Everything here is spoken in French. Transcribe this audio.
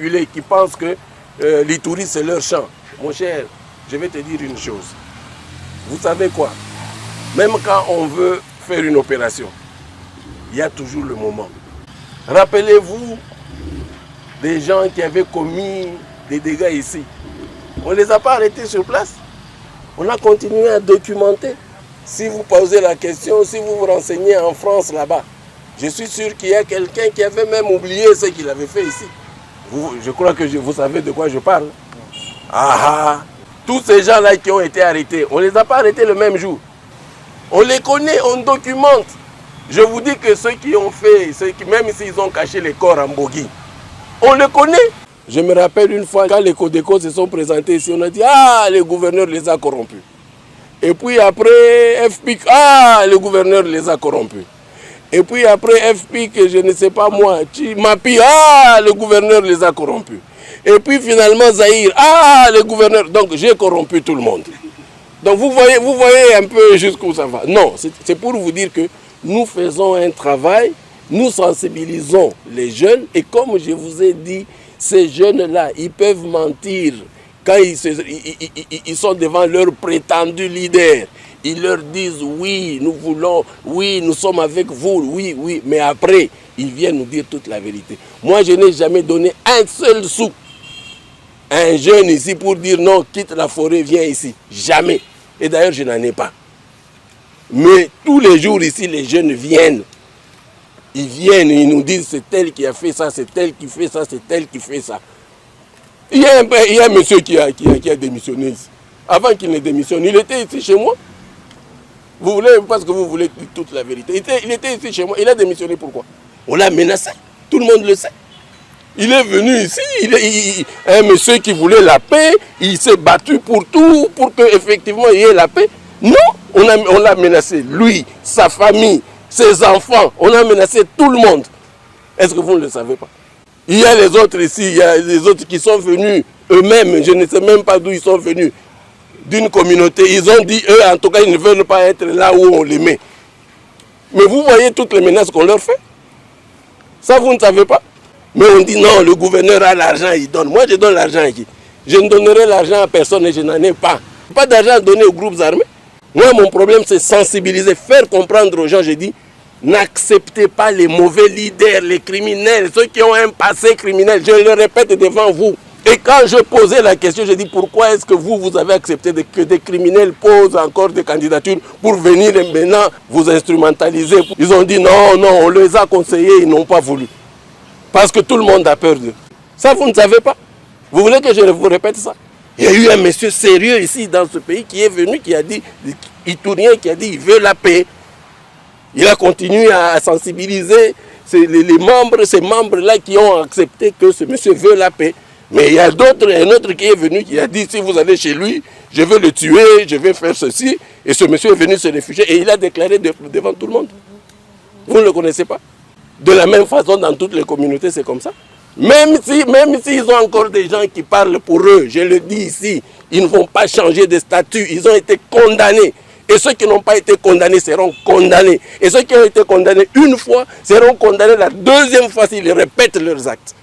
manipulés, qui pensent que l'Ituri c'est leur champ. Mon cher, je vais te dire une chose. Vous savez quoi? Même quand on veut faire une opération, il y a toujours le moment. Rappelez-vous des gens qui avaient commis des dégâts ici. On ne les a pas arrêtés sur place. On a continué à documenter. Si vous posez la question, si vous vous renseignez en France là-bas, je suis sûr qu'il y a quelqu'un qui avait même oublié ce qu'il avait fait ici. Je crois que vous savez de quoi je parle. Ah, tous ces gens-là qui ont été arrêtés, on ne les a pas arrêtés le même jour. On les connaît, on documente. Je vous dis que ceux qui ont fait, même s'ils ont caché les corps en Bogui, on les connaît. Je me rappelle une fois, quand les Codeco se sont présentés ici, on a dit « Ah, le gouverneur les a corrompus ». Et puis après, FPIC, « Ah, le gouverneur les a corrompus ». Et puis après, FPIC, je ne sais pas moi, Mapi, « Ah, le gouverneur les a corrompus ». Et puis finalement, Zahir, « Ah, le gouverneur ». Donc j'ai corrompu tout le monde. Donc vous voyez un peu jusqu'où ça va. Non, c'est pour vous dire que nous faisons un travail, nous sensibilisons les jeunes. Et comme je vous ai dit, ces jeunes-là, ils peuvent mentir quand ils sont devant leur prétendu leader. Ils leur disent oui, nous voulons, oui, nous sommes avec vous, oui, oui. Mais après, ils viennent nous dire toute la vérité. Moi, je n'ai jamais donné un seul sou à un jeune ici pour dire non, quitte la forêt, viens ici. Jamais. Et d'ailleurs, je n'en ai pas. Mais tous les jours ici, les jeunes viennent. Ils viennent, ils nous disent c'est tel qui a fait ça, c'est tel qui fait ça, c'est tel qui fait ça. Il y a un monsieur qui a démissionné ici. Avant qu'il ne démissionne, il était ici chez moi. Vous voulez, parce que vous voulez toute la vérité. Il était ici chez moi. Il a démissionné pourquoi? On l'a menacé. Tout le monde le sait. Il est venu ici, un monsieur qui voulait la paix, il s'est battu pour tout, pour qu'effectivement il y ait la paix. Non, on l'a menacé, lui, sa famille, ses enfants, on a menacé tout le monde. Est-ce que vous ne le savez pas? Il y a les autres ici, il y a les autres qui sont venus eux-mêmes, je ne sais même pas d'où ils sont venus, d'une communauté. Ils ont dit, eux, en tout cas, ils ne veulent pas être là où on les met. Mais vous voyez toutes les menaces qu'on leur fait? Ça, vous ne savez pas? Mais on dit non, le gouverneur a l'argent, il donne. Moi, je donne l'argent à qui? Je ne donnerai l'argent à personne et je n'en ai pas. Pas d'argent à donner aux groupes armés. Moi, mon problème, c'est sensibiliser, faire comprendre aux gens. Je dis, n'acceptez pas les mauvais leaders, les criminels, ceux qui ont un passé criminel. Je le répète devant vous. Et quand je posais la question, je dis, pourquoi est-ce que vous avez accepté que des criminels posent encore des candidatures pour venir et maintenant vous instrumentaliser? Ils ont dit, non, non, on les a conseillés, ils n'ont pas voulu. Parce que tout le monde a peur d'eux. Ça, vous ne savez pas. Vous voulez que je vous répète ça? Il y a eu un monsieur sérieux ici dans ce pays qui est venu, qui a dit, Iturien, qui a dit, il veut la paix. Il a continué à sensibiliser les membres, ces membres-là qui ont accepté que ce monsieur veut la paix. Mais il y a un autre qui est venu, qui a dit, si vous allez chez lui, je vais le tuer, je vais faire ceci. Et ce monsieur est venu se réfugier et il a déclaré devant tout le monde. Vous ne le connaissez pas? De la même façon, dans toutes les communautés, c'est comme ça. Même s'ils ont encore des gens qui parlent pour eux, je le dis ici, ils ne vont pas changer de statut. Ils ont été condamnés. Et ceux qui n'ont pas été condamnés seront condamnés. Et ceux qui ont été condamnés une fois seront condamnés la deuxième fois s'ils répètent leurs actes.